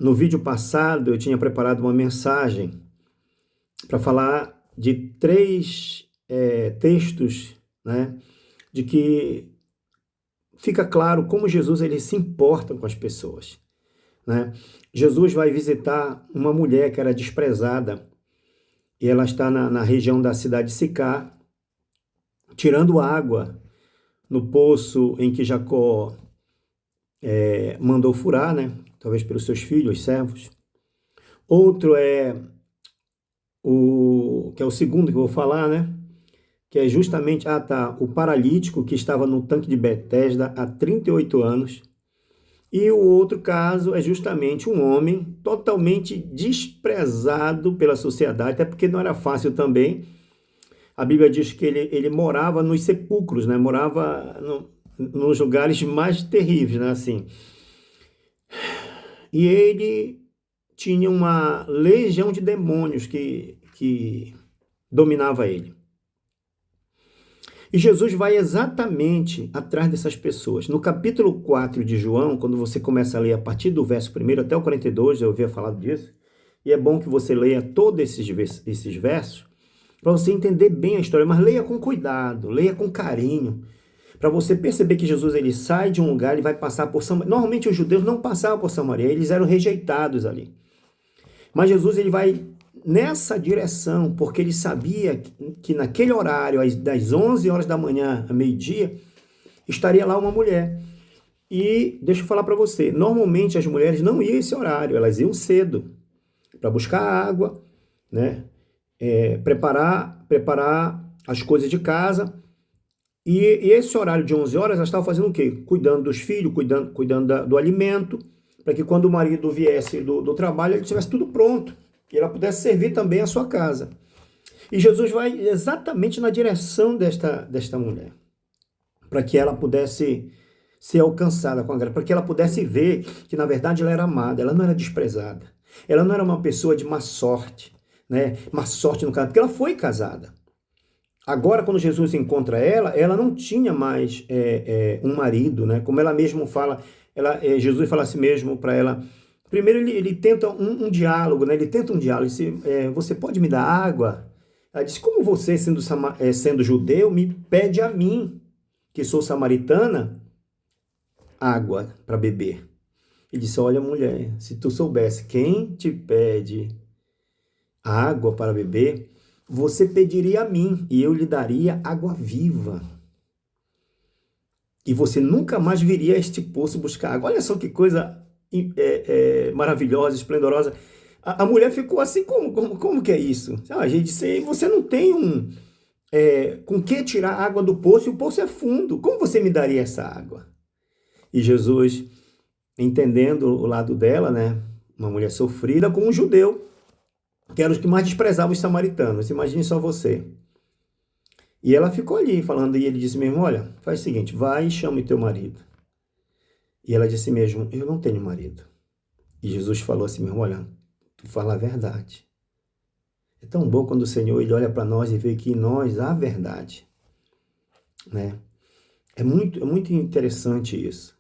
No vídeo passado eu tinha preparado uma mensagem para falar de três textos, né, de que fica claro como Jesus ele se importa com as pessoas, né? Jesus vai visitar uma mulher que era desprezada e ela está na região da cidade de Sicar, tirando água no poço em que Jacó mandou furar, né? Talvez pelos seus filhos, os servos. Outro que é o segundo que eu vou falar, né? Que é justamente, o paralítico que estava no tanque de Betesda há 38 anos. E o outro caso é justamente um homem totalmente desprezado pela sociedade, até porque não era fácil também. A Bíblia diz que ele morava nos sepulcros, né? Morava nos lugares mais terríveis, né? Assim. E ele tinha uma legião de demônios que dominava ele. E Jesus vai exatamente atrás dessas pessoas. No capítulo 4 de João, quando você começa a ler a partir do verso 1 até o 42, eu havia falado disso, e é bom que você leia todos esses versos, para você entender bem a história, mas leia com cuidado, leia com carinho, para você perceber que Jesus ele sai de um lugar e vai passar por Samaria. Normalmente os judeus não passavam por Samaria, eles eram rejeitados ali. Mas Jesus ele vai nessa direção, porque ele sabia que naquele horário, das 11 horas da manhã a meio-dia, estaria lá uma mulher. E deixa eu falar para você, normalmente as mulheres não iam esse horário, elas iam cedo para buscar água, né? Preparar as coisas de casa. E esse horário de 11 horas, elas estavam fazendo o quê? Cuidando dos filhos, cuidando do alimento, para que quando o marido viesse do trabalho, ele tivesse tudo pronto. E ela pudesse servir também a sua casa. E Jesus vai exatamente na direção desta mulher, para que ela pudesse ser alcançada com a graça, para que ela pudesse ver que, na verdade, ela era amada, ela não era desprezada. Ela não era uma pessoa de má sorte, né? Má sorte no caso, porque ela foi casada. Agora, quando Jesus encontra ela não tinha mais um marido, né? Como ela mesma fala, Jesus fala assim mesmo para ela. Primeiro ele tenta um diálogo, né? Ele tenta um diálogo, ele disse, você pode me dar água? Ela disse, como você, sendo judeu, me pede a mim, que sou samaritana, água para beber? Ele disse, olha mulher, se tu soubesse quem te pede água para beber, você pediria a mim e eu lhe daria água viva. E você nunca mais viria a este poço buscar água. Olha só que coisa maravilhosa, esplendorosa. A mulher ficou assim, como que é isso? A gente disse, você não tem com que tirar água do poço e o poço é fundo. Como você me daria essa água? E Jesus, entendendo o lado dela, né, uma mulher sofrida, com um judeu, que era os que mais desprezavam os samaritanos. Imagine só você. E ela ficou ali falando, e ele disse mesmo, olha, faz o seguinte, vai e chame teu marido. E ela disse mesmo, eu não tenho marido. E Jesus falou assim mesmo, olha, tu fala a verdade. É tão bom quando o Senhor ele olha para nós e vê que em nós há verdade, né? É muito interessante isso.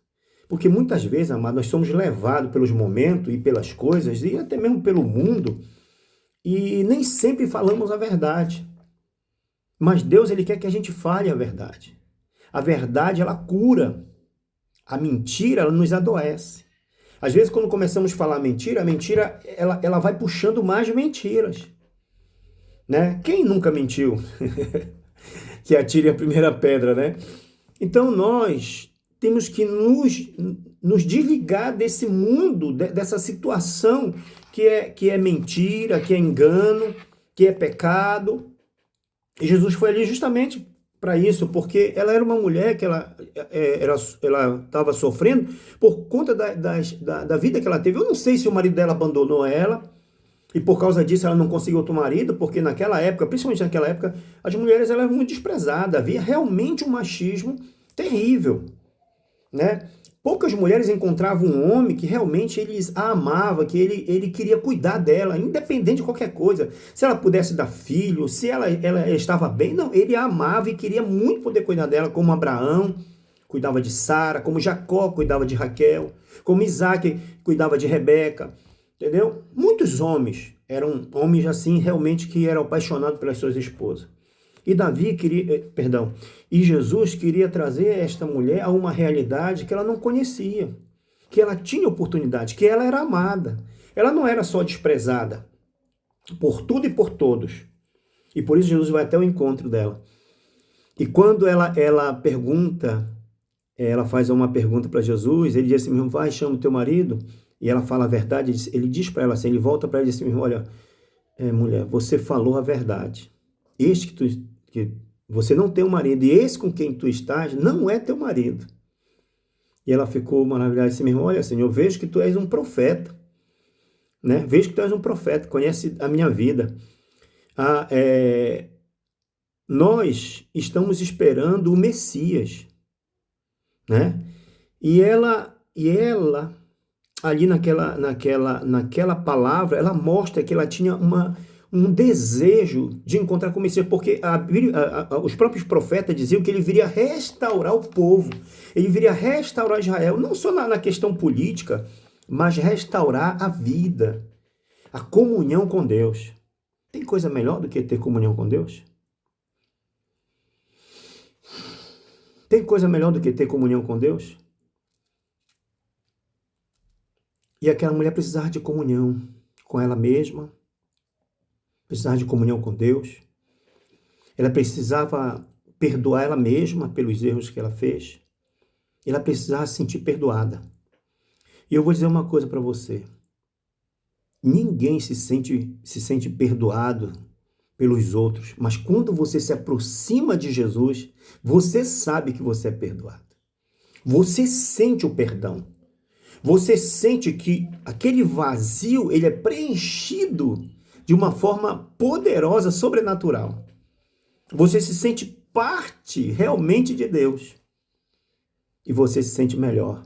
Porque muitas vezes, amado, nós somos levados pelos momentos e pelas coisas, e até mesmo pelo mundo, e nem sempre falamos a verdade. Mas Deus ele quer que a gente fale a verdade. A verdade, ela cura. A mentira, ela nos adoece. Às vezes, quando começamos a falar mentira, a mentira, ela vai puxando mais mentiras. Né? Quem nunca mentiu? Que atire a primeira pedra, né? Então, nós temos que nos desligar desse mundo, dessa situação que é mentira, que é engano, que é pecado. E Jesus foi ali justamente para isso, porque ela era uma mulher que ela estava sofrendo por conta da vida que ela teve. Eu não sei se o marido dela abandonou ela, e por causa disso ela não conseguiu outro marido, porque naquela época, principalmente naquela época, as mulheres eram muito desprezadas. Havia realmente um machismo terrível, né? Poucas mulheres encontravam um homem que realmente eles a amava, que ele queria cuidar dela, independente de qualquer coisa. Se ela pudesse dar filho, se ela estava bem, não, ele a amava e queria muito poder cuidar dela, como Abraão cuidava de Sara, como Jacó cuidava de Raquel, como Isaac cuidava de Rebeca. entendeu? Muitos homens eram homens assim, realmente que eram apaixonados pelas suas esposas. E Davi queria, e Jesus queria trazer esta mulher a uma realidade que ela não conhecia, que ela tinha oportunidade, que ela era amada. Ela não era só desprezada por tudo e por todos. E por isso Jesus vai até o encontro dela. E quando ela pergunta, ela faz uma pergunta para Jesus, ele diz assim, meu irmão, vai, chama o teu marido. E ela fala a verdade, ele diz para ela assim, ele volta para ela e diz assim, meu irmão, olha, mulher, você falou a verdade. Este que você não tem um marido, e esse com quem tu estás não é teu marido. E ela ficou maravilhada e disse, meu irmão, olha, Senhor, eu vejo que tu és um profeta, né? Vejo que tu és um profeta, conhece a minha vida. Nós estamos esperando o Messias, né? E ela ali naquela palavra, ela mostra que ela tinha um desejo de encontrar com o Messias, porque os próprios profetas diziam que ele viria restaurar o povo, ele viria restaurar Israel, não só na questão política, mas restaurar a vida, a comunhão com Deus. Tem coisa melhor do que ter comunhão com Deus? Tem coisa melhor do que ter comunhão com Deus? E aquela mulher precisava de comunhão com ela mesma, precisava de comunhão com Deus. Ela precisava perdoar ela mesma pelos erros que ela fez. Ela precisava se sentir perdoada. E eu vou dizer uma coisa para você. Ninguém se sente perdoado pelos outros, mas quando você se aproxima de Jesus, você sabe que você é perdoado. Você sente o perdão. Você sente que aquele vazio, ele é preenchido de uma forma poderosa, sobrenatural. Você se sente parte realmente de Deus. E você se sente melhor.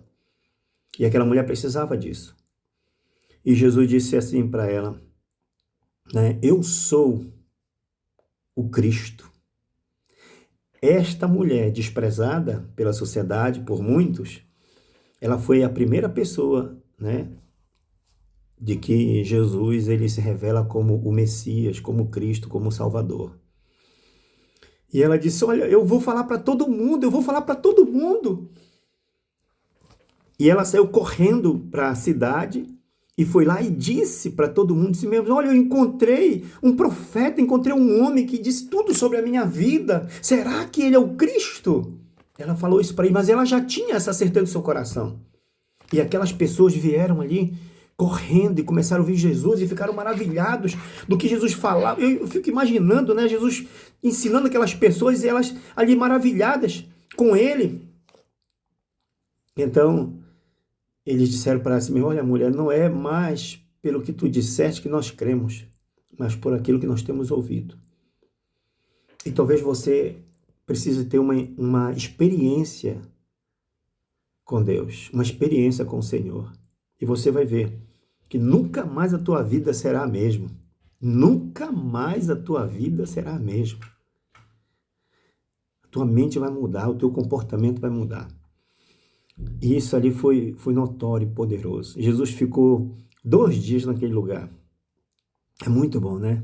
E aquela mulher precisava disso. E Jesus disse assim para ela, né? Eu sou o Cristo. Esta mulher desprezada pela sociedade, por muitos, ela foi a primeira pessoa, né, de que Jesus ele se revela como o Messias, como Cristo, como o Salvador. E ela disse, olha, eu vou falar para todo mundo, eu vou falar para todo mundo. E ela saiu correndo para a cidade e foi lá e disse para todo mundo, disse mesmo, olha, eu encontrei um profeta, encontrei um homem que disse tudo sobre a minha vida. Será que ele é o Cristo? Ela falou isso para ele, mas ela já tinha essa certeza no seu coração. E aquelas pessoas vieram ali correndo e começaram a ouvir Jesus e ficaram maravilhados do que Jesus falava. Eu fico imaginando, né, Jesus ensinando aquelas pessoas e elas ali maravilhadas com ele. Então, eles disseram para ela assim, olha, mulher, não é mais pelo que tu disseste que nós cremos, mas por aquilo que nós temos ouvido. E talvez você precise ter uma experiência com Deus, uma experiência com o Senhor. E você vai ver que nunca mais a tua vida será a mesma. Nunca mais a tua vida será a mesma. A tua mente vai mudar, o teu comportamento vai mudar. E isso ali foi notório e poderoso. Jesus ficou 2 dias naquele lugar. É muito bom, né?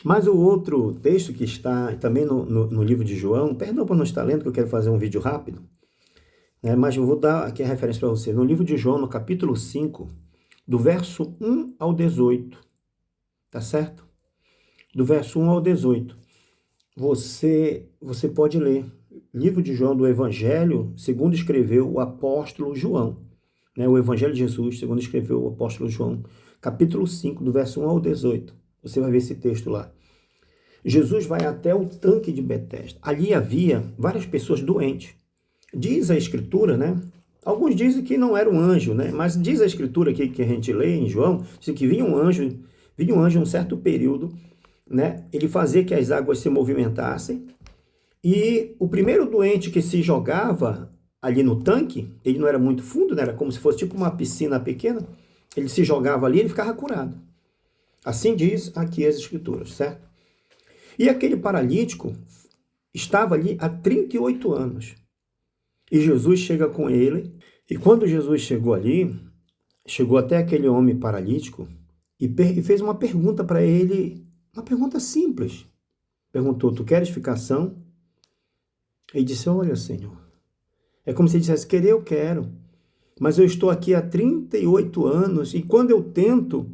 Mas o outro texto que está também no livro de João, perdão por não estar lendo, que eu quero fazer um vídeo rápido, né? Mas eu vou dar aqui a referência para você. No livro de João, no capítulo 5, do verso 1 ao 18, tá certo? Do verso 1 ao 18. Você pode ler. Livro de João do Evangelho, segundo escreveu o apóstolo João, né? O Evangelho de Jesus, segundo escreveu o apóstolo João, capítulo 5, do verso 1 ao 18. Você vai ver esse texto lá. Jesus vai até o tanque de Betesda. Ali havia várias pessoas doentes. Diz a Escritura, né? Alguns dizem que não era um anjo, né? Mas diz a Escritura aqui que a gente lê em João, diz que vinha um anjo em um certo período, né? Ele fazia que as águas se movimentassem. E o primeiro doente que se jogava ali no tanque, ele não era muito fundo, né? Era como se fosse tipo uma piscina pequena, ele se jogava ali e ele ficava curado. Assim diz aqui as Escrituras, certo? E aquele paralítico estava ali há 38 anos. E Jesus chega com ele, e quando Jesus chegou ali, chegou até aquele homem paralítico e fez uma pergunta para ele, uma pergunta simples. Perguntou: tu queres ficar são? Ele disse: olha, Senhor, é como se ele dissesse: querer eu quero, mas eu estou aqui há 38 anos e quando eu tento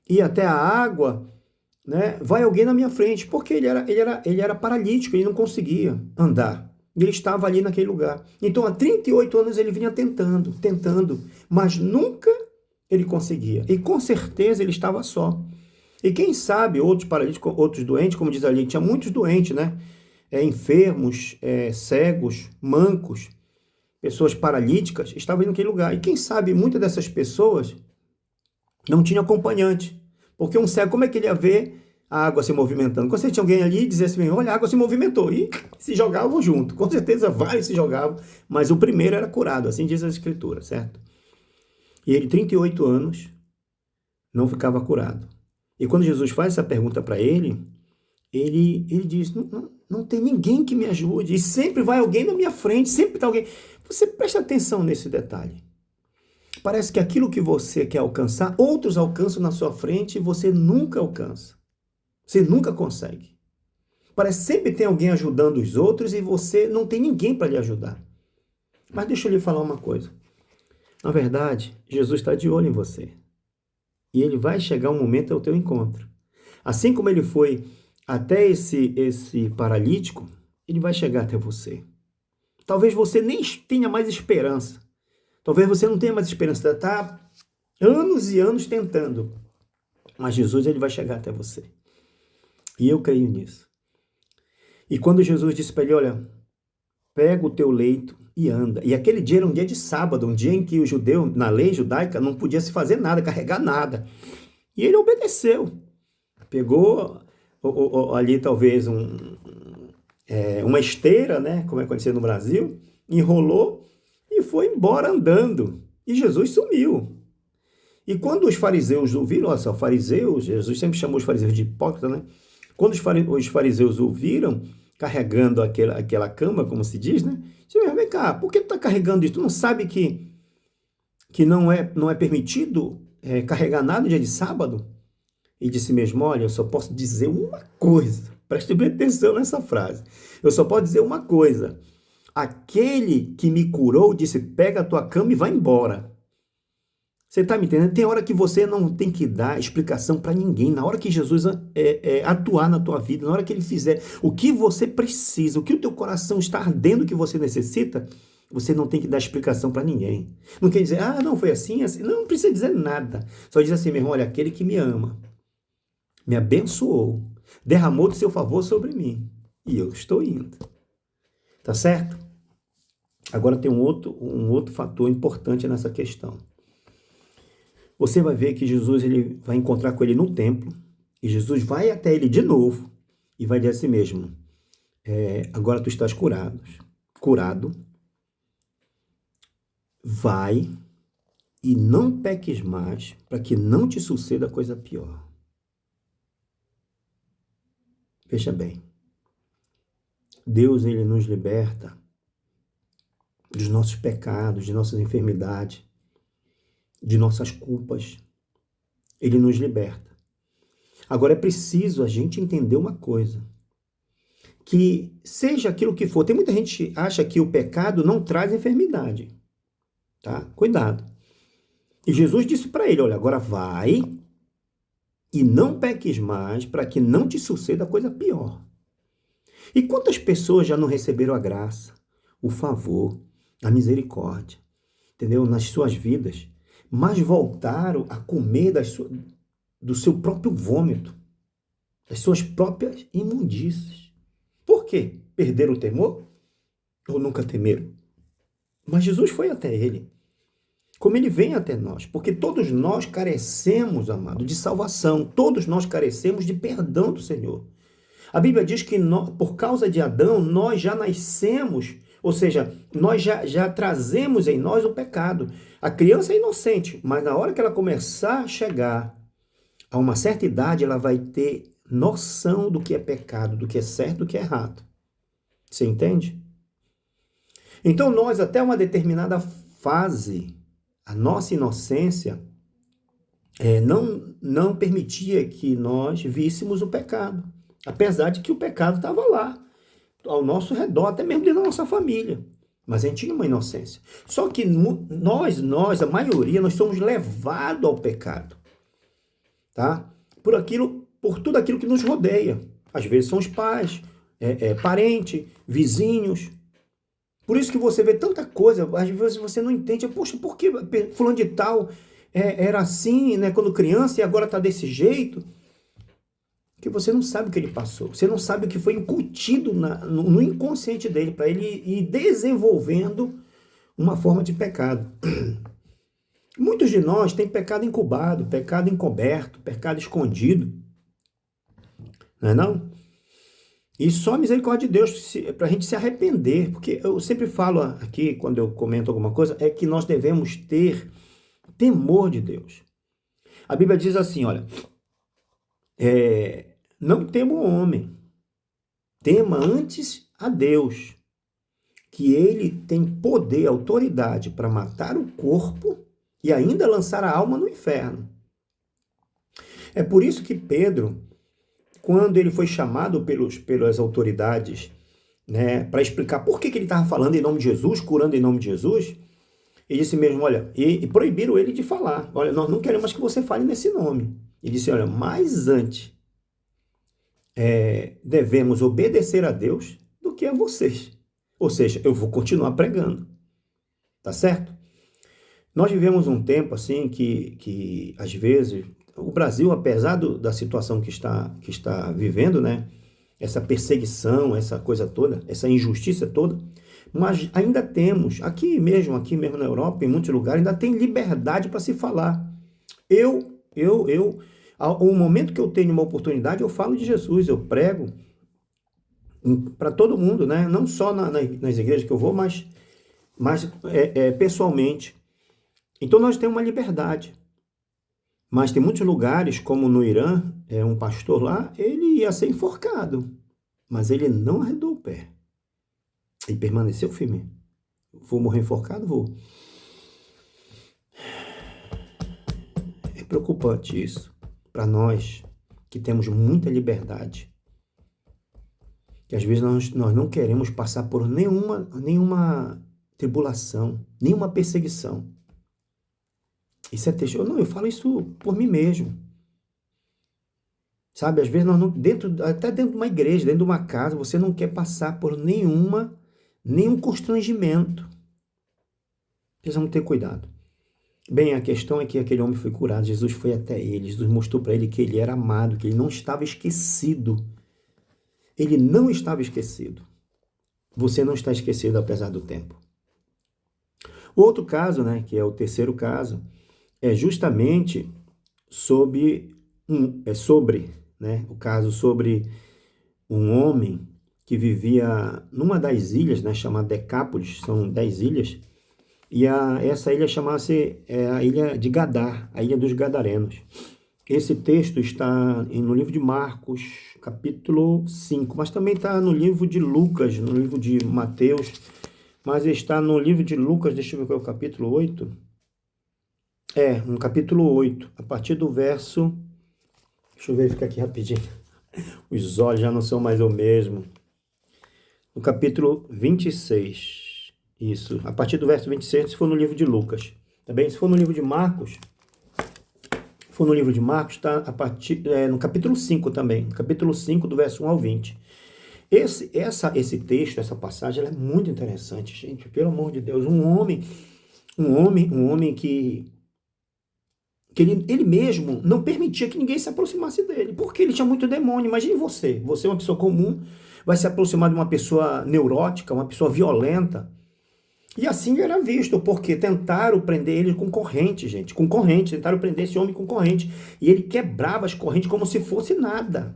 ir até a água, né, vai alguém na minha frente, porque ele era paralítico, ele não conseguia andar. E ele estava ali naquele lugar. Então, há 38 anos ele vinha tentando, mas nunca ele conseguia. E com certeza ele estava só. E quem sabe outros paralíticos, outros doentes, como diz ali, tinha muitos doentes, né? Enfermos, cegos, mancos, pessoas paralíticas, estavam indo naquele lugar. E quem sabe muitas dessas pessoas não tinham acompanhante. Porque um cego, como é que ele ia ver a água se movimentando? Quando você tinha alguém ali e dizia assim: olha, a água se movimentou. E se jogavam junto. Com certeza vários se jogavam, mas o primeiro era curado, assim diz a Escritura, certo? E ele, 38 anos, não ficava curado. E quando Jesus faz essa pergunta para ele diz: não tem ninguém que me ajude. E sempre vai alguém na minha frente, sempre está alguém. Você presta atenção nesse detalhe. Parece que aquilo que você quer alcançar, outros alcançam na sua frente e você nunca alcança. Você nunca consegue. Parece que sempre tem alguém ajudando os outros e você não tem ninguém para lhe ajudar. Mas deixa eu lhe falar uma coisa. Na verdade, Jesus está de olho em você. E ele vai chegar um momento ao teu encontro. Assim como ele foi até esse paralítico, ele vai chegar até você. Talvez você nem tenha mais esperança. Talvez você não tenha mais esperança. Está anos e anos tentando. Mas Jesus, ele vai chegar até você. E eu creio nisso. E quando Jesus disse para ele: olha, pega o teu leito e anda. E aquele dia era um dia de sábado, um dia em que o judeu, na lei judaica, não podia se fazer nada, carregar nada. E ele obedeceu. Pegou ali talvez uma esteira, né, como é conhecido no Brasil, enrolou e foi embora andando. E Jesus sumiu. E quando os fariseus ouviram, olha só, fariseus, Jesus sempre chamou os fariseus de hipócrita, né? Quando os fariseus ouviram, carregando aquela cama, como se diz, né? Disse: vem cá, por que tu está carregando isso? Tu não sabe que não é permitido carregar nada no dia de sábado? E disse mesmo: olha, eu só posso dizer uma coisa. Preste bem atenção nessa frase. Eu só posso dizer uma coisa. Aquele que me curou disse: pega a tua cama e vai embora. Você está me entendendo? Tem hora que você não tem que dar explicação para ninguém. Na hora que Jesus atuar na tua vida, na hora que ele fizer o que você precisa, o que o teu coração está ardendo que você necessita, você não tem que dar explicação para ninguém. Não quer dizer: não, foi assim, assim. Não precisa dizer nada. Só diz assim mesmo: olha, aquele que me ama, me abençoou, derramou de seu favor sobre mim. E eu estou indo. Tá certo? Agora tem um outro fator importante nessa questão. Você vai ver que Jesus ele vai encontrar com ele no templo, e Jesus vai até ele de novo e vai dizer assim mesmo: agora tu estás curado, vai e não peques mais, para que não te suceda coisa pior. Veja bem, Deus ele nos liberta dos nossos pecados, de nossas enfermidades, de nossas culpas. Ele nos liberta. Agora é preciso a gente entender uma coisa, que seja aquilo que for, tem muita gente que acha que o pecado não traz enfermidade, tá? Cuidado. E Jesus disse para ele: olha, agora vai e não peques mais, para que não te suceda coisa pior. E quantas pessoas já não receberam a graça, o favor, a misericórdia, entendeu? Nas suas vidas, mas voltaram a comer do seu próprio vômito, das suas próprias imundícias. Por quê? Perderam o temor? Ou nunca temeram? Mas Jesus foi até ele, como ele vem até nós, porque todos nós carecemos, amado, de salvação, todos nós carecemos de perdão do Senhor. A Bíblia diz que por causa de Adão, nós já nascemos, ou seja, nós já trazemos em nós o pecado. A criança é inocente, mas na hora que ela começar a chegar a uma certa idade, ela vai ter noção do que é pecado, do que é certo, do que é errado. Você entende? Então nós, até uma determinada fase, a nossa inocência, não permitia que nós víssemos o pecado, apesar de que o pecado estava lá, ao nosso redor, até mesmo dentro da nossa família. Mas a gente tinha uma inocência. Só que a maioria, nós somos levados ao pecado, tá? Por tudo aquilo que nos rodeia. Às vezes são os pais, parente, vizinhos. Por isso que você vê tanta coisa, às vezes você não entende, poxa, por que fulano de tal era assim, né, quando criança e agora está desse jeito? Porque você não sabe o que ele passou, você não sabe o que foi incutido no inconsciente dele para ele ir desenvolvendo uma forma de pecado. Muitos de nós têm pecado incubado, pecado encoberto, pecado escondido, não é não? E só a misericórdia de Deus para a gente se arrepender, porque eu sempre falo aqui, quando eu comento alguma coisa, é que nós devemos ter temor de Deus. A Bíblia diz assim, olha, não tema o homem, tema antes a Deus, que ele tem poder, autoridade para matar o corpo e ainda lançar a alma no inferno. É por isso que Pedro, quando ele foi chamado pelas autoridades, né, para explicar por que ele estava falando em nome de Jesus, curando em nome de Jesus, ele disse mesmo, olha, e proibiram ele de falar. Olha, nós não queremos que você fale nesse nome. Ele disse, olha, mas antes devemos obedecer a Deus do que a vocês. Ou seja, eu vou continuar pregando. Tá certo? Nós vivemos um tempo assim que às vezes, o Brasil, apesar da situação que está vivendo, né? Essa perseguição, essa coisa toda, essa injustiça toda, mas ainda temos, aqui mesmo na Europa, em muitos lugares, ainda tem liberdade para se falar. Ao momento que eu tenho uma oportunidade, eu falo de Jesus, eu prego para todo mundo, né? Não só nas igrejas que eu vou, mas pessoalmente. Então nós temos uma liberdade. Mas tem muitos lugares, como no Irã, um pastor lá, ele ia ser enforcado, mas ele não arredou o pé. Ele permaneceu firme. Vou morrer enforcado? Vou. É preocupante isso, para nós que temos muita liberdade. Que às vezes nós não queremos passar por nenhuma tribulação, nenhuma perseguição. Isso é texto. Eu falo isso por mim mesmo. Sabe, às vezes nós não, até dentro de uma igreja, dentro de uma casa, você não quer passar por nenhum constrangimento. Precisamos ter cuidado. Bem, a questão é que aquele homem foi curado, Jesus foi até ele, Jesus mostrou para ele que ele era amado, que ele não estava esquecido. Ele não estava esquecido. Você não está esquecido apesar do tempo. O outro caso, né, que é o terceiro caso, é justamente sobre o caso sobre um homem que vivia numa das ilhas, né, chamada Decápolis, são 10 ilhas, e essa ilha chama-se a ilha de Gadar, a ilha dos Gadarenos. Esse texto está no livro de Marcos, capítulo 5, mas também está no livro de Lucas, no livro de Mateus, mas está no livro de Lucas, deixa eu ver qual é o capítulo 8. No capítulo 8, a partir do verso... Deixa eu verificar aqui rapidinho. Os olhos já não são mais o mesmo. No capítulo 26. Isso. A partir do verso 26, se for no livro de Lucas. Tá bem? Se for no livro de Marcos, está a partir, no capítulo 5 também. No capítulo 5, do verso 1 ao 20. Esse texto, essa passagem, ela é muito interessante, gente. Pelo amor de Deus. Um homem que ele mesmo não permitia que ninguém se aproximasse dele, porque ele tinha muito demônio. Imagine você é uma pessoa comum, vai se aproximar de uma pessoa neurótica, uma pessoa violenta, e assim era visto, porque tentaram prender ele com corrente, gente, tentaram prender esse homem com corrente, e ele quebrava as correntes como se fosse nada,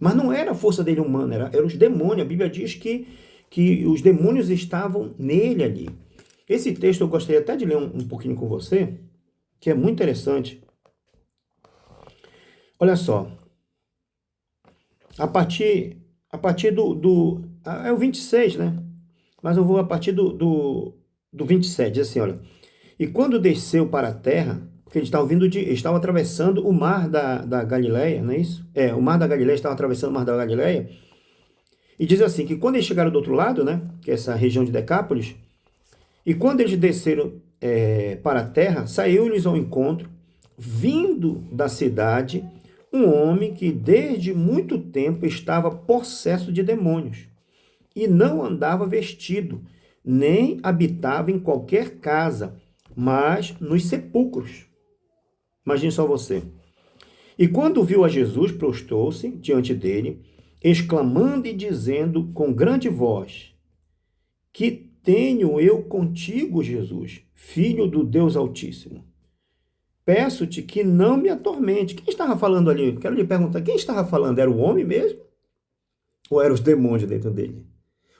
mas não era a força dele humana, era os demônios. A Bíblia diz que os demônios estavam nele ali. Esse texto eu gostaria até de ler um pouquinho com você, que é muito interessante. Olha só. A partir é o 26, né? Mas eu vou a partir do 27, diz assim, olha. E quando desceu para a terra, porque eles estavam atravessando o mar da Galileia, não é isso? O mar da Galileia, estava atravessando o mar da Galileia, e diz assim, que quando eles chegaram do outro lado, né, que é essa região de Decápolis, e quando eles desceram para a terra, saiu-lhes ao encontro, vindo da cidade, um homem que desde muito tempo estava possesso de demônios, e não andava vestido, nem habitava em qualquer casa, mas nos sepulcros. Imagine só você. E quando viu a Jesus, prostrou-se diante dele, exclamando e dizendo com grande voz: Que tenho eu contigo, Jesus, filho do Deus Altíssimo? Peço-te que não me atormente. Quem estava falando ali? Quero lhe perguntar, quem estava falando? Era o homem mesmo? Ou eram os demônios dentro dele?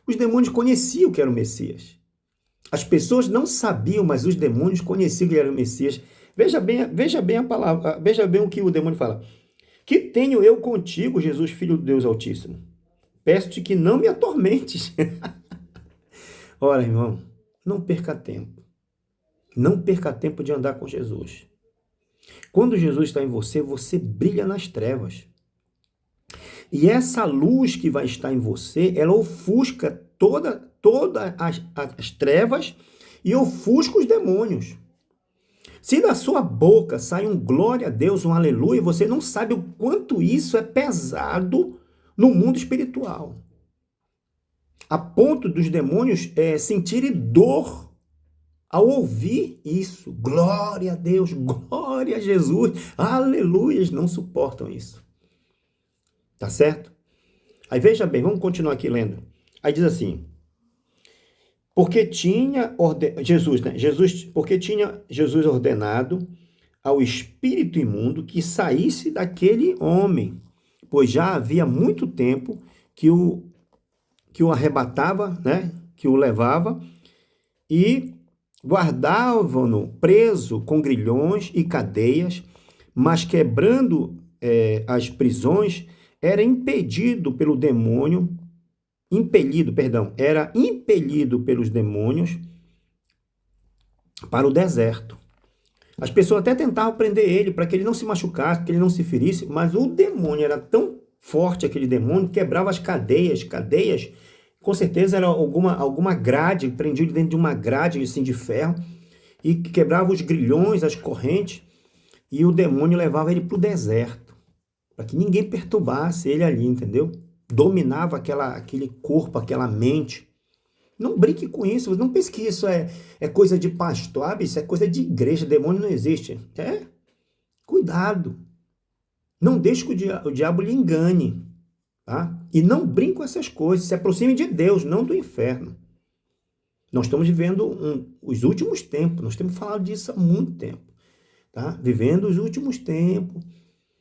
Os demônios conheciam que era o Messias. As pessoas não sabiam, mas os demônios conheciam que era o Messias. Veja bem a palavra, veja bem o que o demônio fala. Que tenho eu contigo, Jesus, filho do Deus Altíssimo? Peço-te que não me atormentes. Ora, irmão, não perca tempo. Não perca tempo de andar com Jesus. Quando Jesus está em você, você brilha nas trevas. E essa luz que vai estar em você, ela ofusca todas as trevas e ofusca os demônios. Se da sua boca sai um glória a Deus, um aleluia, você não sabe o quanto isso é pesado no mundo espiritual. A ponto dos demônios sentirem dor ao ouvir isso. Glória a Deus, glória a Jesus, aleluia, eles não suportam isso. Tá certo? Aí veja bem, vamos continuar aqui lendo. Aí diz assim, porque tinha Jesus ordenado ao espírito imundo que saísse daquele homem, pois já havia muito tempo que o arrebatava, né, que o levava, e guardavam-no preso com grilhões e cadeias, mas quebrando as prisões, era impelido pelos demônios para o deserto. As pessoas até tentavam prender ele para que ele não se machucasse, que ele não se ferisse, mas o demônio era tão forte, aquele demônio, quebrava as cadeias, com certeza era alguma grade, prendia ele dentro de uma grade assim, de ferro, e quebrava os grilhões, as correntes, e o demônio levava ele para o deserto, para que ninguém perturbasse ele ali, entendeu? Dominava aquele corpo, aquela mente. Não brinque com isso, não pense que isso é coisa de pastor, isso é coisa de igreja, demônio não existe. Cuidado. Não deixe que o diabo lhe engane. Tá? E não brinque com essas coisas, se aproxime de Deus, não do inferno. Nós estamos vivendo os últimos tempos, nós temos falado disso há muito tempo. Tá? Vivendo os últimos tempos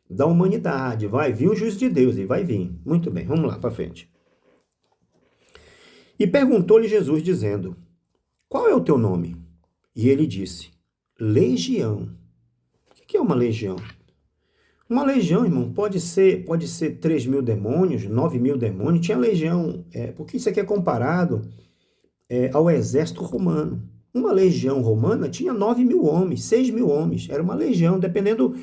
da humanidade. Vai vir o juízo de Deus, e vai vir. Muito bem, vamos lá para frente. E perguntou-lhe Jesus, dizendo, qual é o teu nome? E ele disse, Legião. O que é uma legião? Uma legião, irmão, pode ser 3.000 demônios, 9.000 demônios. Tinha legião, porque isso aqui é comparado ao exército romano. Uma legião romana tinha 9.000 homens, 6.000 homens. Era uma legião, dependendo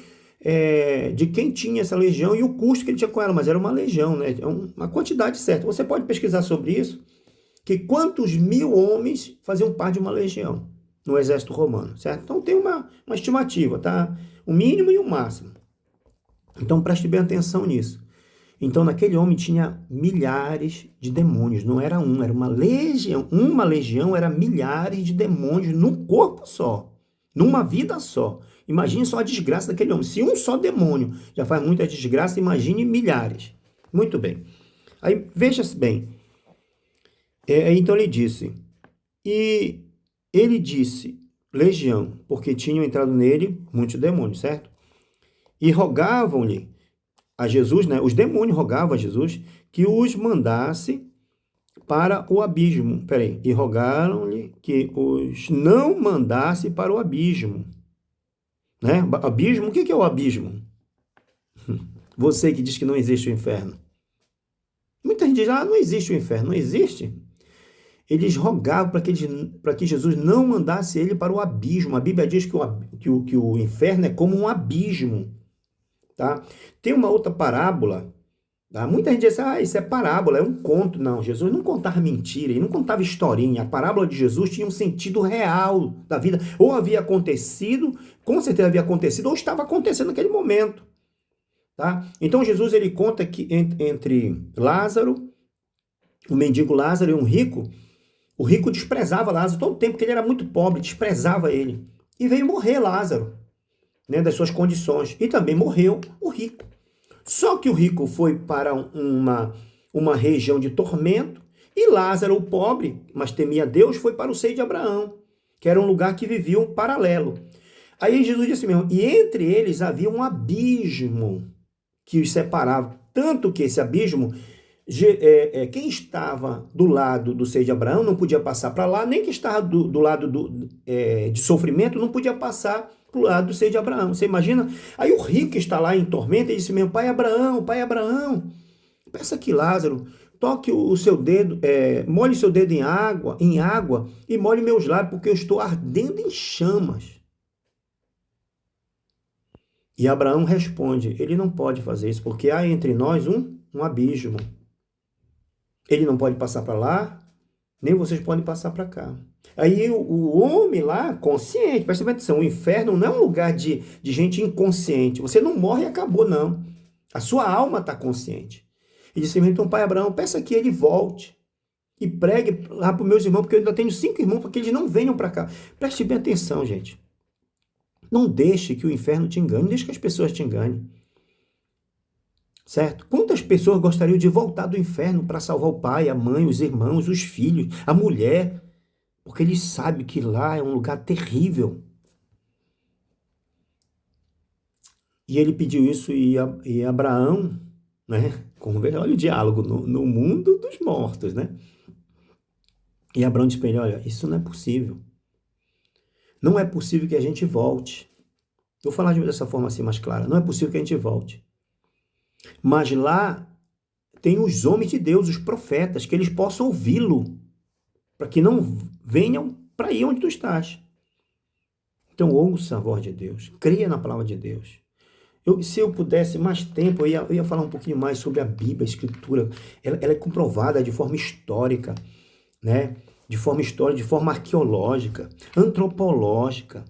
de quem tinha essa legião e o custo que ele tinha com ela, mas era uma legião, né? Uma quantidade certa. Você pode pesquisar sobre isso, que quantos 1.000 homens faziam parte de uma legião no exército romano, certo? Então tem uma estimativa, tá? O mínimo e o máximo. Então preste bem atenção nisso. Então naquele homem tinha milhares de demônios, não era um, era uma legião. Uma legião era milhares de demônios num corpo só, numa vida só. Imagine só a desgraça daquele homem. Se um só demônio já faz muita desgraça, imagine milhares. Muito bem. Aí veja-se bem. Então ele disse, legião, porque tinham entrado nele muitos demônios, certo? E rogavam-lhe a Jesus, né? Os demônios rogavam a Jesus que os mandasse para o abismo. E rogaram-lhe que os não mandasse para o abismo. Né? Abismo, o que é o abismo? Você que diz que não existe o inferno. Muita gente diz, não existe o inferno. Não existe. eles rogavam para que Jesus não mandasse ele para o abismo. A Bíblia diz que o inferno é como um abismo. Tá? Tem uma outra parábola. Tá? Muita gente diz, isso é parábola, é um conto. Não, Jesus não contava mentira, ele não contava historinha. A parábola de Jesus tinha um sentido real da vida. Ou havia acontecido, com certeza havia acontecido, ou estava acontecendo naquele momento. Tá? Então Jesus ele conta que entre Lázaro, o mendigo Lázaro e um rico, o rico desprezava Lázaro todo o tempo, porque ele era muito pobre, desprezava ele. E veio morrer Lázaro, né, das suas condições. E também morreu o rico. Só que o rico foi para uma região de tormento, e Lázaro, o pobre, mas temia Deus, foi para o seio de Abraão, que era um lugar que vivia um paralelo. Aí Jesus disse mesmo, e entre eles havia um abismo que os separava, tanto que esse abismo, quem estava do lado do seio de Abraão não podia passar para lá, nem quem estava do lado de sofrimento não podia passar para o lado do seio de Abraão. Você imagina? Aí o rico está lá em tormenta e disse mesmo, pai Abraão, peça que Lázaro toque o seu dedo, molhe seu dedo em água e molhe meus lábios, porque eu estou ardendo em chamas. E Abraão responde, ele não pode fazer isso, porque há entre nós um abismo. Ele não pode passar para lá, nem vocês podem passar para cá. Aí o homem lá, consciente, presta atenção, o inferno não é um lugar de gente inconsciente. Você não morre e acabou, não. A sua alma está consciente. E disse, então, pai Abraão, peça que ele volte e pregue lá para os meus irmãos, porque eu ainda tenho 5 irmãos, para que eles não venham para cá. Preste bem atenção, gente. Não deixe que o inferno te engane, não deixe que as pessoas te enganem. Certo? Quantas pessoas gostariam de voltar do inferno para salvar o pai, a mãe, os irmãos, os filhos, a mulher? Porque eles sabem que lá é um lugar terrível. E ele pediu isso e Abraão, né? Olha o diálogo no mundo dos mortos, né? E Abraão disse para ele, olha, isso não é possível. Não é possível que a gente volte. Vou falar dessa forma assim mais clara. Não é possível que a gente volte. Mas lá tem os homens de Deus, os profetas, que eles possam ouvi-lo, para que não venham para aí onde tu estás. Então ouça a voz de Deus, creia na palavra de Deus. Se eu pudesse mais tempo, eu ia falar um pouquinho mais sobre a Bíblia, a Escritura. Ela é comprovada de forma histórica, né? De forma histórica, de forma arqueológica, antropológica.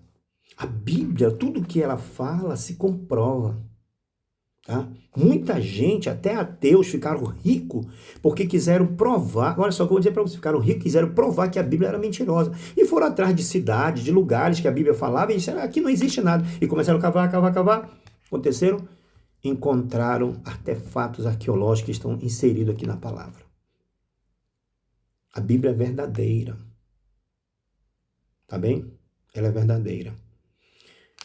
A Bíblia, tudo que ela fala, se comprova. Tá? Muita gente, até ateus, ficaram ricos porque quiseram provar. Olha só o que eu vou dizer para vocês: ficaram ricos, quiseram provar que a Bíblia era mentirosa. E foram atrás de cidades, de lugares que a Bíblia falava e disseram: aqui não existe nada. E começaram a cavar. Aconteceram? Encontraram artefatos arqueológicos que estão inseridos aqui na palavra. A Bíblia é verdadeira. Tá bem? Ela é verdadeira.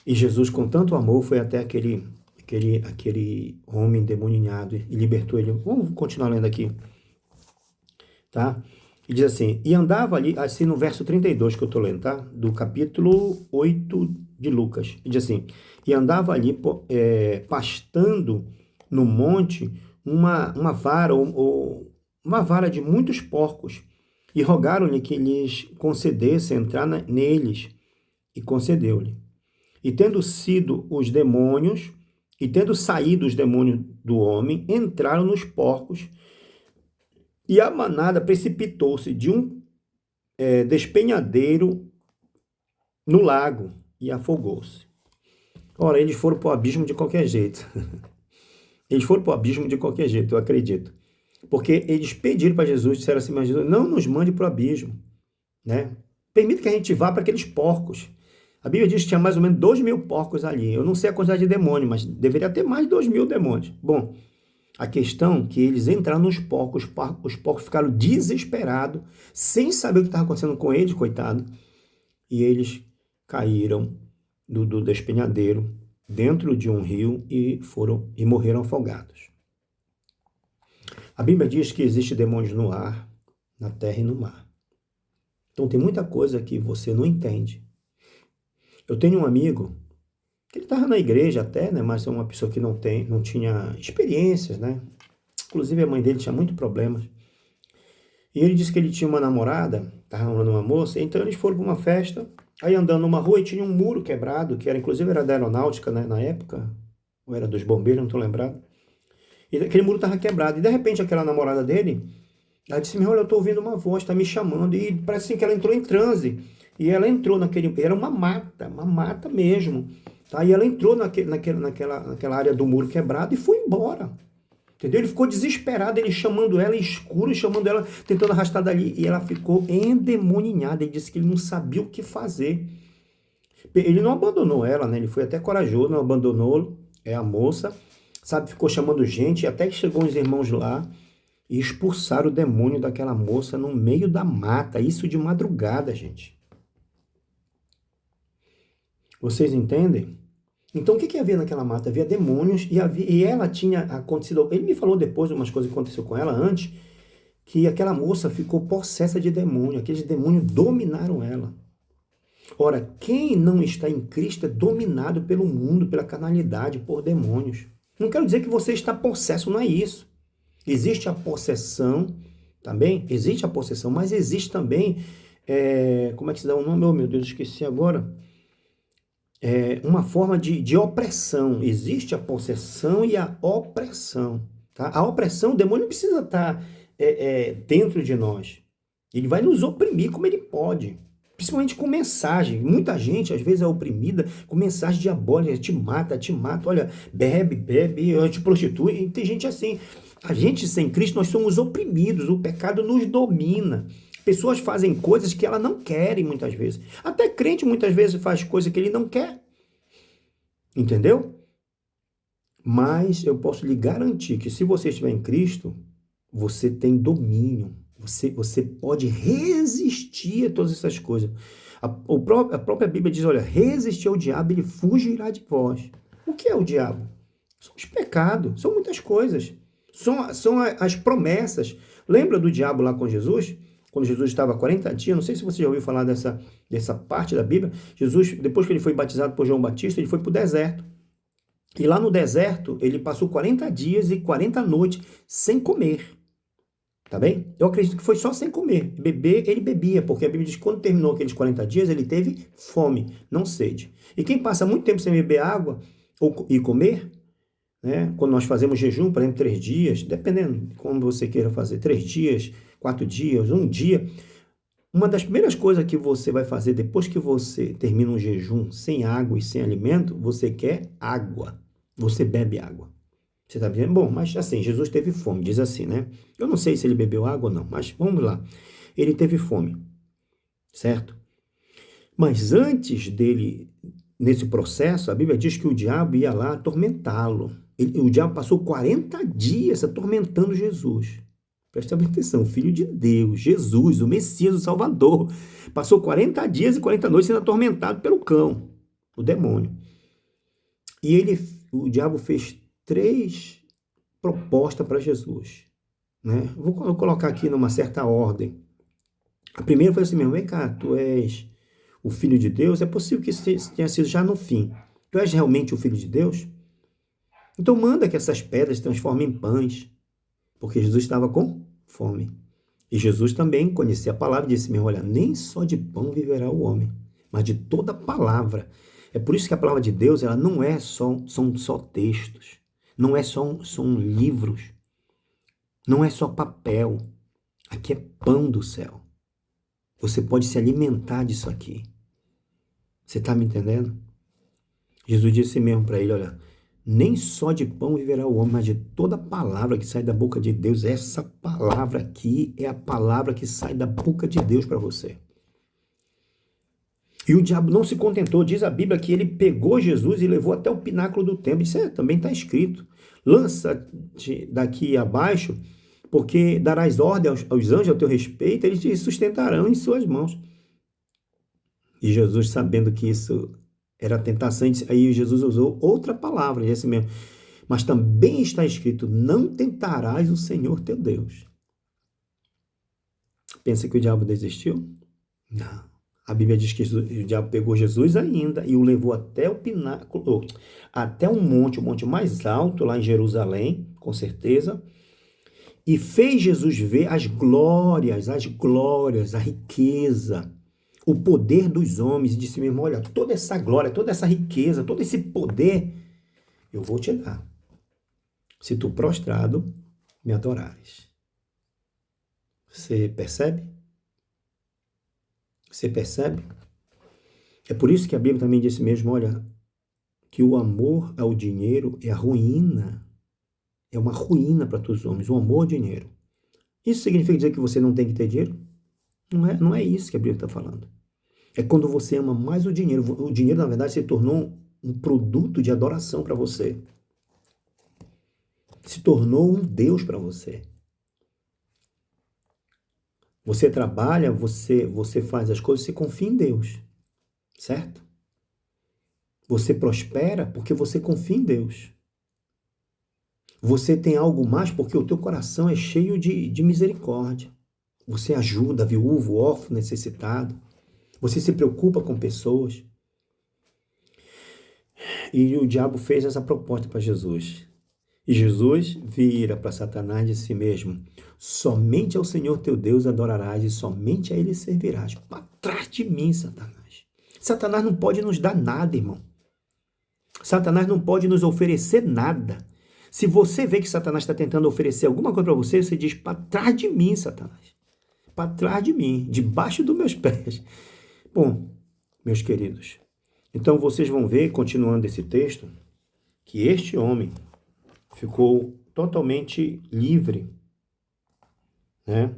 E Jesus, com tanto amor, foi até aquele homem endemoniado e libertou ele. Vamos continuar lendo aqui. Tá? E diz assim, e andava ali, assim no verso 32 que eu estou lendo, tá? Do capítulo 8 de Lucas. E diz assim, e andava ali pastando no monte uma vara, ou uma vara de muitos porcos, e rogaram-lhe que lhes concedesse entrar neles, e concedeu-lhe. E tendo saído os demônios do homem, entraram nos porcos, e a manada precipitou-se de um despenhadeiro no lago e afogou-se. Ora, eles foram para o abismo de qualquer jeito. Eles foram para o abismo de qualquer jeito, eu acredito. Porque eles pediram para Jesus, disseram assim, mas Jesus, não nos mande para o abismo, né? Permita que a gente vá para aqueles porcos. A Bíblia diz que tinha mais ou menos 2.000 porcos ali. Eu não sei a quantidade de demônios, mas deveria ter mais de 2.000 demônios. Bom, a questão é que eles entraram nos porcos, os porcos ficaram desesperados, sem saber o que estava acontecendo com eles, coitado. E eles caíram do despenhadeiro dentro de um rio e morreram afogados. A Bíblia diz que existe demônios no ar, na terra e no mar. Então tem muita coisa que você não entende. Eu tenho um amigo, que ele estava na igreja até, né, mas é uma pessoa que não tinha experiências, né? Inclusive a mãe dele tinha muitos problemas. E ele disse que ele tinha uma namorada, estava namorando uma moça, então eles foram para uma festa, aí andando numa rua e tinha um muro quebrado, que era inclusive era da aeronáutica, né, na época, ou era dos bombeiros, não estou lembrado. E aquele muro estava quebrado. E de repente aquela namorada dele, ela disse, olha, eu estou ouvindo uma voz, está me chamando. E parece assim que ela entrou em transe. E ela entrou naquele, era uma mata mesmo. Tá? E ela entrou naquela área do muro quebrado e foi embora. Entendeu? Ele ficou desesperado, ele chamando ela, escuro, chamando ela, tentando arrastar dali. E ela ficou endemoninhada. Ele disse que ele não sabia o que fazer. Ele não abandonou ela, né? Ele foi até corajoso, não abandonou a moça. Sabe, ficou chamando gente, até que chegou uns irmãos lá e expulsaram o demônio daquela moça no meio da mata. Isso de madrugada, gente. Vocês entendem? Então, o que havia naquela mata? Havia demônios e ela tinha acontecido... Ele me falou depois de umas coisas que aconteceu com ela antes, que aquela moça ficou possessa de demônio. Aqueles demônios dominaram ela. Ora, quem não está em Cristo é dominado pelo mundo, pela carnalidade, por demônios. Não quero dizer que você está possesso, não é isso. Existe a possessão, também, existe a possessão, mas existe também, como é que se dá o nome? Oh, meu Deus, esqueci agora. Uma forma de opressão. Existe a possessão e a opressão. Tá? A opressão, o demônio não precisa estar dentro de nós. Ele vai nos oprimir como ele pode. Principalmente com mensagem. Muita gente, às vezes, é oprimida com mensagem diabólica. Te mata. Olha, bebe, te prostitui. E tem gente assim. A gente, sem Cristo, nós somos oprimidos. O pecado nos domina. Pessoas fazem coisas que elas não querem, muitas vezes. Até crente, muitas vezes, faz coisas que ele não quer. Entendeu? Mas eu posso lhe garantir que se você estiver em Cristo, você tem domínio. Você pode resistir a todas essas coisas. A própria Bíblia diz, olha, resistir ao diabo, ele fugirá de vós. O que é o diabo? São os pecados, são muitas coisas. São as promessas. Lembra do diabo lá com Jesus? Quando Jesus estava há 40 dias, não sei se você já ouviu falar dessa parte da Bíblia. Jesus, depois que ele foi batizado por João Batista, ele foi para o deserto. E lá no deserto, ele passou 40 dias e 40 noites sem comer. Tá bem? Eu acredito que foi só sem comer. Beber, ele bebia, porque a Bíblia diz que quando terminou aqueles 40 dias, ele teve fome, não sede. E quem passa muito tempo sem beber água e comer, né? Quando nós fazemos jejum, por exemplo, 3 dias, dependendo de como você queira fazer, 3 dias, 4 dias, 1 dia, uma das primeiras coisas que você vai fazer depois que você termina um jejum sem água e sem alimento, você quer água. Você bebe água. Você está dizendo, bom, mas assim, Jesus teve fome, diz assim, né? Eu não sei se ele bebeu água ou não, mas vamos lá. Ele teve fome, certo? Mas antes dele, nesse processo, a Bíblia diz que o diabo ia lá atormentá-lo. O diabo passou 40 dias atormentando Jesus. Presta bem atenção, o Filho de Deus, Jesus, o Messias, o Salvador, passou 40 dias e 40 noites sendo atormentado pelo cão, o demônio. E o diabo fez 3 propostas para Jesus, né? Vou colocar aqui numa certa ordem. A primeira foi assim mesmo, vem cá, tu és o Filho de Deus? É possível que isso tenha sido já no fim. Tu és realmente o Filho de Deus? Então manda que essas pedras se transformem em pães, porque Jesus estava com fome. E Jesus também conhecia a palavra e disse mesmo, olha, nem só de pão viverá o homem, mas de toda palavra. É por isso que a palavra de Deus, ela não é são só textos. Não é são livros, não é só papel. Aqui é pão do céu. Você pode se alimentar disso aqui. Você está me entendendo? Jesus disse mesmo para ele, olha, nem só de pão viverá o homem, mas de toda palavra que sai da boca de Deus. Essa palavra aqui é a palavra que sai da boca de Deus para você. E o diabo não se contentou, diz a Bíblia que ele pegou Jesus e levou até o pináculo do templo. Isso também está escrito. Lança-te daqui abaixo, porque darás ordem aos anjos ao teu respeito, eles te sustentarão em suas mãos. E Jesus, sabendo que isso era tentação, aí Jesus usou outra palavra, esse mesmo. Mas também está escrito, não tentarás o Senhor teu Deus. Pensa que o diabo desistiu? Não. A Bíblia diz que o diabo pegou Jesus ainda e o levou até o pináculo, até um monte, o monte mais alto lá em Jerusalém, com certeza. e fez Jesus ver as glórias, a riqueza, o poder dos homens, e disse mesmo, olha, toda essa glória, toda essa riqueza, todo esse poder, eu vou te dar, se tu prostrado me adorares. Você percebe? Você percebe? É por isso que a Bíblia também disse mesmo, olha, que o amor ao dinheiro é a ruína, é uma ruína para todos os homens, o amor ao dinheiro. Isso significa dizer que você não tem que ter dinheiro? Não é isso que a Bíblia está falando. É quando você ama mais o dinheiro. O dinheiro, na verdade, se tornou um produto de adoração para você. Se tornou um Deus para você. Você trabalha, você faz as coisas, você confia em Deus. Certo? Você prospera porque você confia em Deus. Você tem algo mais porque o teu coração é cheio de misericórdia. Você ajuda viúvo, órfão, necessitado. Você se preocupa com pessoas. E o diabo fez essa proposta para Jesus. E Jesus vira para Satanás e disse mesmo, somente ao Senhor teu Deus adorarás e somente a Ele servirás. Para trás de mim, Satanás. Satanás não pode nos dar nada, irmão. Satanás não pode nos oferecer nada. Se você vê que Satanás está tentando oferecer alguma coisa para você, você diz, para trás de mim, Satanás. Para trás de mim, debaixo dos meus pés. Bom, meus queridos, então vocês vão ver, continuando esse texto, que este homem ficou totalmente livre, né?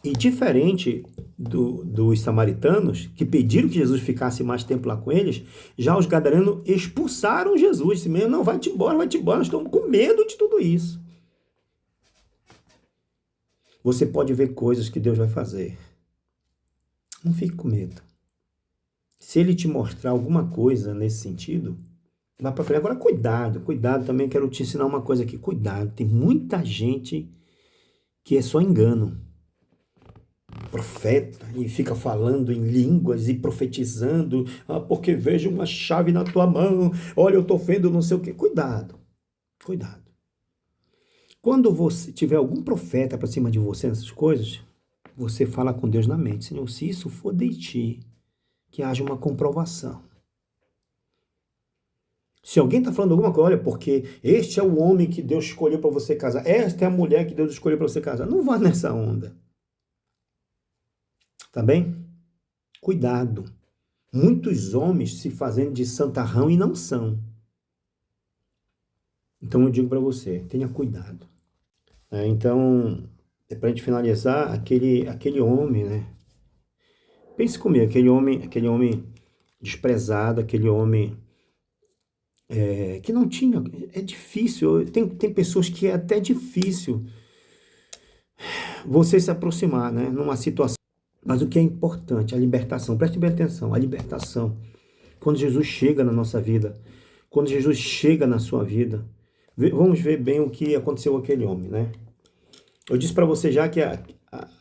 E diferente dos samaritanos, que pediram que Jesus ficasse mais tempo lá com eles, já os gadarenos expulsaram Jesus, disse mesmo, não, vai-te embora, nós estamos com medo de tudo isso. Você pode ver coisas que Deus vai fazer. Não fique com medo. Se Ele te mostrar alguma coisa nesse sentido, vá para frente. Agora, cuidado também, quero te ensinar uma coisa aqui. Cuidado, tem muita gente que é só engano. Profeta, e fica falando em línguas e profetizando, porque vejo uma chave na tua mão, olha, eu estou vendo não sei o quê. Cuidado. Quando você tiver algum profeta para cima de você nessas coisas, você fala com Deus na mente, Senhor, se isso for de ti, que haja uma comprovação. Se alguém está falando alguma coisa, olha, porque este é o homem que Deus escolheu para você casar, esta é a mulher que Deus escolheu para você casar, não vá nessa onda. Tá bem? Cuidado. Muitos homens se fazendo de santarrão e não são. Então eu digo para você, tenha cuidado. Então, para a gente finalizar, aquele homem, né? Pense comigo, aquele homem desprezado, aquele homem que não tinha, é difícil, tem pessoas que é até difícil você se aproximar, né? Numa situação. Mas o que é importante, a libertação, preste bem atenção, a libertação. Quando Jesus chega na nossa vida, quando Jesus chega na sua vida, vamos ver bem o que aconteceu com aquele homem, né? Eu disse para você já que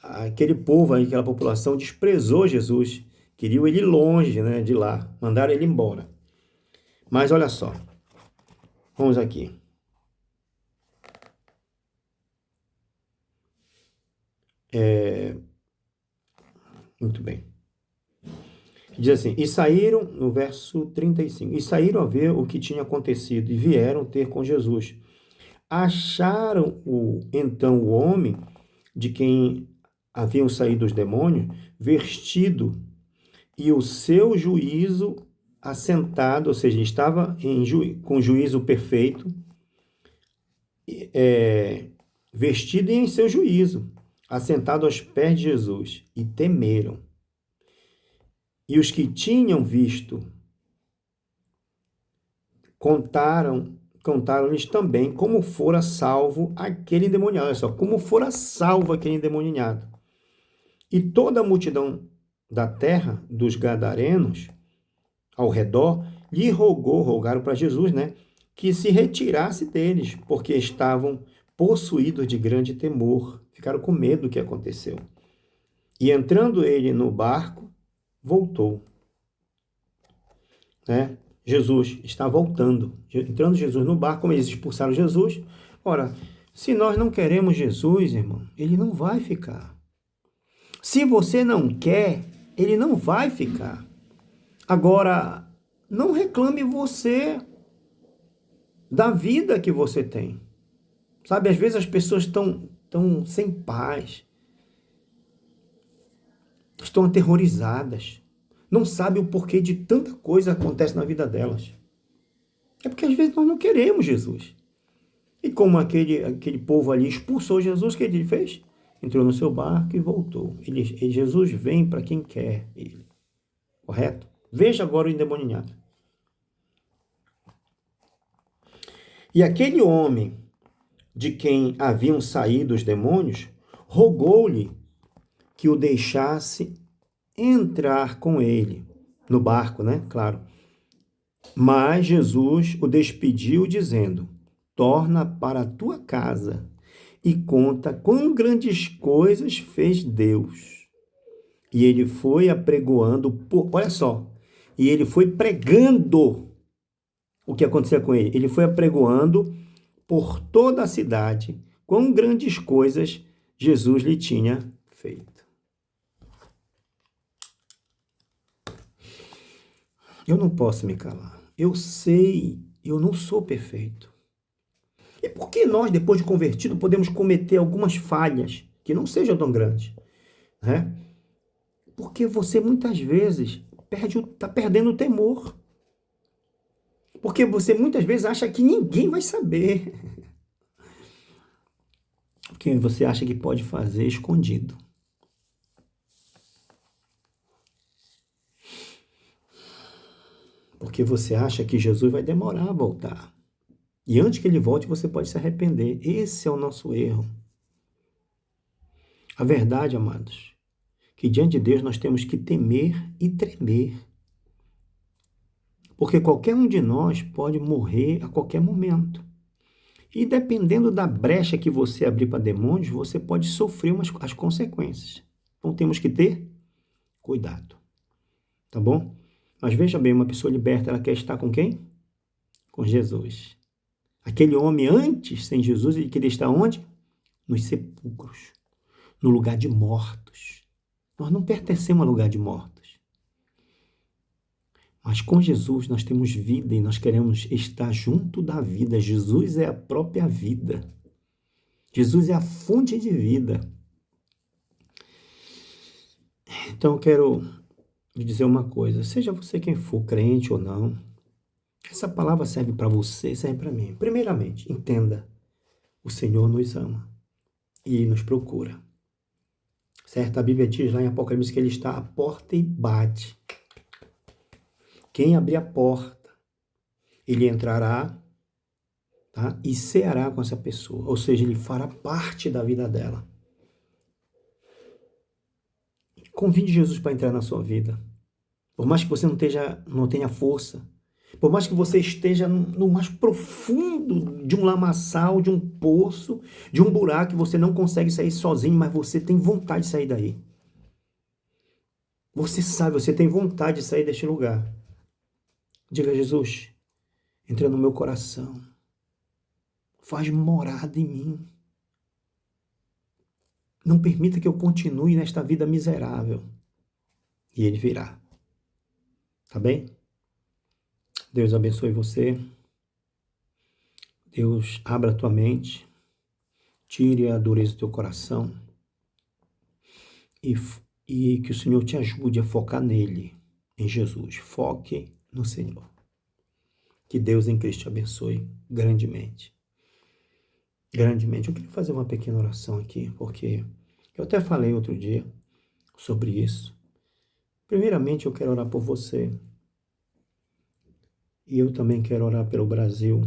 aquele povo, aquela população desprezou Jesus, queriam ele longe, né, de lá, mandaram ele embora. Mas olha só, vamos aqui. Muito bem. Diz assim, e saíram, no verso 35, e saíram a ver o que tinha acontecido, e vieram ter com Jesus. Acharam então o homem de quem haviam saído os demônios, vestido, e o seu juízo assentado, ou seja, estava com juízo perfeito, vestido e em seu juízo, assentado aos pés de Jesus, e temeram. E os que tinham visto contaram-lhes também como fora salvo aquele endemoniado. Olha só, como fora salvo aquele endemoniado. E toda a multidão da terra, dos gadarenos, ao redor, lhe rogaram para Jesus, né, que se retirasse deles, porque estavam possuídos de grande temor. Ficaram com medo do que aconteceu. E entrando ele no barco, voltou. Né? Jesus está voltando. Entrando Jesus no barco, como eles expulsaram Jesus. Ora, Se nós não queremos Jesus, irmão, ele não vai ficar. Se você não quer, ele não vai ficar. Agora, não reclame você da vida que você tem. Sabe, às vezes as pessoas estão sem paz, estão aterrorizadas, não sabem o porquê de tanta coisa que acontece na vida delas. É porque às vezes nós não queremos Jesus. E como aquele povo ali expulsou Jesus, o que ele fez? Entrou no seu barco e voltou. Jesus vem para quem quer ele. Correto? Veja agora o endemoniado. E aquele homem de quem haviam saído os demônios, rogou-lhe que o deixasse entrar com ele, no barco, né? Claro. Mas Jesus o despediu, dizendo: torna para a tua casa e conta quão grandes coisas fez Deus. E ele foi apregoando, olha só, e ele foi pregando o que aconteceu com ele. Ele foi apregoando por toda a cidade quão grandes coisas Jesus lhe tinha feito. Eu não posso me calar. Eu sei, eu não sou perfeito. E por que nós, depois de convertido, podemos cometer algumas falhas que não sejam tão grandes? Né? Porque você muitas vezes está perdendo o temor. Porque você muitas vezes acha que ninguém vai saber. Porque você acha que pode fazer escondido. Porque você acha que Jesus vai demorar a voltar. E antes que ele volte, você pode se arrepender. Esse é o nosso erro. A verdade, amados, que diante de Deus nós temos que temer e tremer. Porque qualquer um de nós pode morrer a qualquer momento. E dependendo da brecha que você abrir para demônios, você pode sofrer as consequências. Então temos que ter cuidado. Tá bom? Mas veja bem, uma pessoa liberta, ela quer estar com quem? Com Jesus. Aquele homem antes, sem Jesus, ele queria estar onde? Nos sepulcros, no lugar de mortos. Nós não pertencemos ao lugar de mortos. Mas com Jesus nós temos vida e nós queremos estar junto da vida. Jesus é a própria vida. Jesus é a fonte de vida. Então eu quero lhe dizer uma coisa, seja você quem for, crente ou não, essa palavra serve para você, serve para mim. Primeiramente, entenda, o Senhor nos ama e nos procura. Certo? A Bíblia diz lá em Apocalipse que ele está à porta e bate. Quem abrir a porta, ele entrará, tá? E ceará com essa pessoa, ou seja, ele fará parte da vida dela. Convide Jesus para entrar na sua vida. Por mais que você não tenha força, por mais que você esteja no mais profundo de um lamaçal, de um poço, de um buraco que você não consegue sair sozinho, mas você tem vontade de sair daí. Você sabe, você tem vontade de sair deste lugar. Diga: Jesus, entra no meu coração, faz morada em mim. Não permita que eu continue nesta vida miserável. E ele virá. Tá bem? Deus abençoe você. Deus abra a tua mente. Tire a dureza do teu coração. E que o Senhor te ajude a focar nele, em Jesus. Foque no Senhor. Que Deus em Cristo te abençoe grandemente. Grandemente. Eu queria fazer uma pequena oração aqui, porque eu até falei outro dia sobre isso. Primeiramente, eu quero orar por você. E eu também quero orar pelo Brasil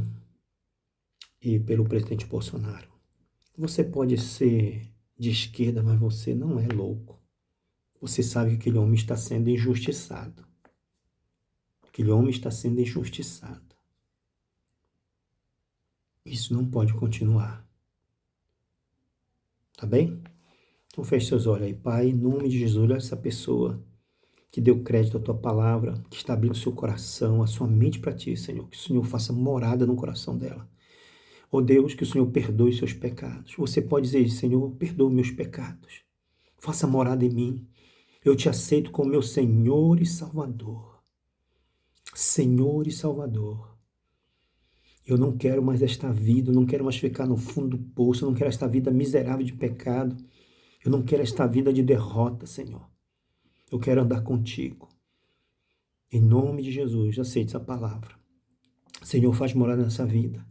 e pelo presidente Bolsonaro. Você pode ser de esquerda, mas você não é louco. Você sabe que aquele homem está sendo injustiçado. Aquele homem está sendo injustiçado. Isso não pode continuar. Tá bem? Então feche seus olhos aí. Pai, em nome de Jesus, olha essa pessoa que deu crédito à tua palavra, que está abrindo seu coração, a sua mente para ti, Senhor. Que o Senhor faça morada no coração dela. Ó Deus, que o Senhor perdoe seus pecados. Você pode dizer, Senhor, perdoa meus pecados. Faça morada em mim. Eu te aceito como meu Senhor e Salvador. Senhor e Salvador. Eu não quero mais esta vida, eu não quero mais ficar no fundo do poço, eu não quero esta vida miserável de pecado. Eu não quero esta vida de derrota, Senhor. Eu quero andar contigo. Em nome de Jesus, aceite essa palavra. Senhor, faz morada nessa vida.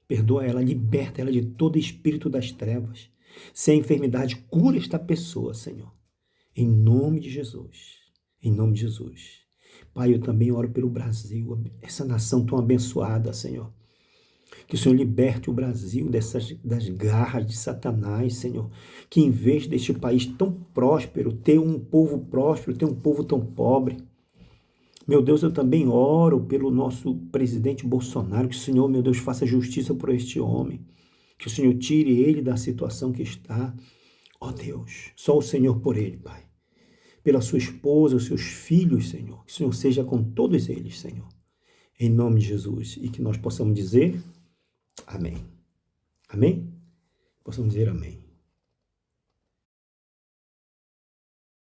Perdoa ela, liberta ela de todo espírito das trevas. Se a enfermidade, cura esta pessoa, Senhor. Em nome de Jesus. Em nome de Jesus. Pai, eu também oro pelo Brasil, essa nação tão abençoada, Senhor. Que o Senhor liberte o Brasil das garras de Satanás, Senhor. Que em vez deste país tão próspero, ter um povo próspero, ter um povo tão pobre. Meu Deus, eu também oro pelo nosso presidente Bolsonaro, que o Senhor, meu Deus, faça justiça por este homem. Que o Senhor tire ele da situação que está. Ó Deus, só o Senhor por ele, Pai. Pela sua esposa, os seus filhos, Senhor. Que o Senhor seja com todos eles, Senhor. Em nome de Jesus. E que nós possamos dizer amém. Amém? Possamos dizer amém.